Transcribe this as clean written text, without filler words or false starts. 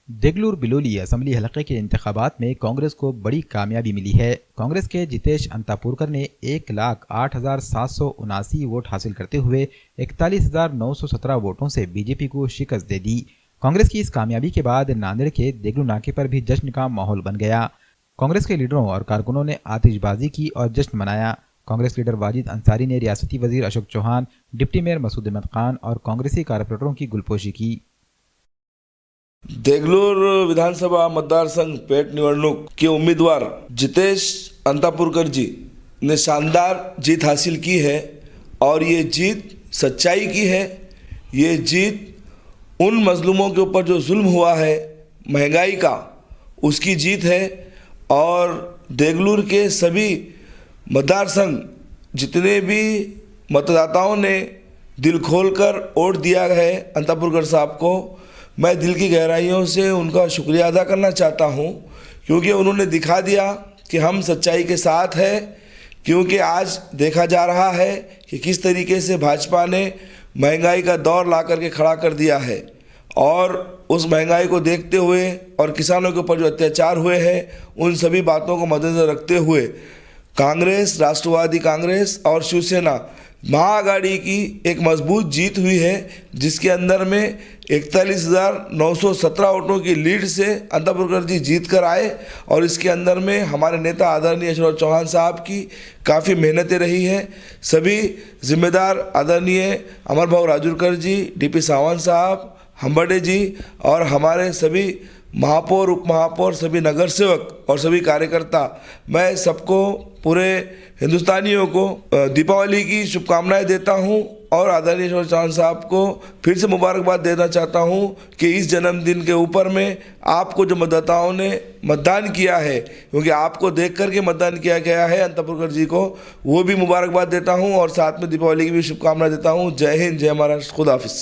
Deglur Biloli assembly हलके के इंतखाबात में कांग्रेस को बड़ी कामयाबी मिली है। कांग्रेस के जितेश अंतापुरकर ने 1,08,779 वोट हासिल करते हुए 41,917 वोटों से बीजेपी को शिकस्त दे दी। कांग्रेस की इस कामयाबी के बाद नांदेड़ के देगलूर नाके पर भी जश्न का माहौल बन गया। कांग्रेस के लीडरों और कारकुनों ने आतिशबाजी की और जश्न मनाया। कांग्रेस लीडर वाजिद अंसारी ने रियासती वजीर अशोक चौहान, डिप्टी मेयर मसूद अहमद खान और कांग्रेसी कारपोरेटरों की गुलपोशी की। देगलूर विधानसभा मतदार संघ पेट निवडणूक के उम्मीदवार जितेश अंतापुरकर जी ने शानदार जीत हासिल की है और ये जीत सच्चाई की है। ये जीत उन मजलूमों के ऊपर जो जुल्म हुआ है महंगाई का, उसकी जीत है। और देगलूर के सभी मतदार संघ जितने भी मतदाताओं ने दिल खोलकर वोट दिया है अंतापुरकर साहब को, मैं दिल की गहराइयों से उनका शुक्रिया अदा करना चाहता हूं, क्योंकि उन्होंने दिखा दिया कि हम सच्चाई के साथ हैं। क्योंकि आज देखा जा रहा है कि किस तरीके से भाजपा ने महंगाई का दौर ला करके खड़ा कर दिया है, और उस महंगाई को देखते हुए और किसानों के ऊपर जो अत्याचार हुए हैं उन सभी बातों को मद्देनजर रखते हुए कांग्रेस, राष्ट्रवादी कांग्रेस और शिवसेना महाआघाड़ी की एक मजबूत जीत हुई है, जिसके अंदर में 41,917 वोटों की लीड से अंतापुरकर जी जीत कर आए। और इसके अंदर में हमारे नेता आदरणीय अशोक चौहान साहब की काफ़ी मेहनतें रही हैं। सभी जिम्मेदार आदरणीय अमर भाऊ राजूरकर जी, डीपी सावंत साहब, हम्बर्डे जी और हमारे सभी महापौर, उप महापौर, सभी नगर सेवक और सभी कार्यकर्ता, मैं सबको, पूरे हिंदुस्तानियों को दीपावली की शुभकामनाएं देता हूं और आदरणीय अशोक चौहान साहब को फिर से मुबारकबाद देना चाहता हूं कि इस जन्मदिन के ऊपर में आपको जो मतदाताओं ने मतदान किया है, क्योंकि आपको देख करके मतदान किया गया है अंतापुरकर जी को, वो भी मुबारकबाद देता हूं और साथ में दीपावली की भी शुभकामनाएं देता हूं। जय हिंद, जय महाराष्ट्र, खुदा हाफिज।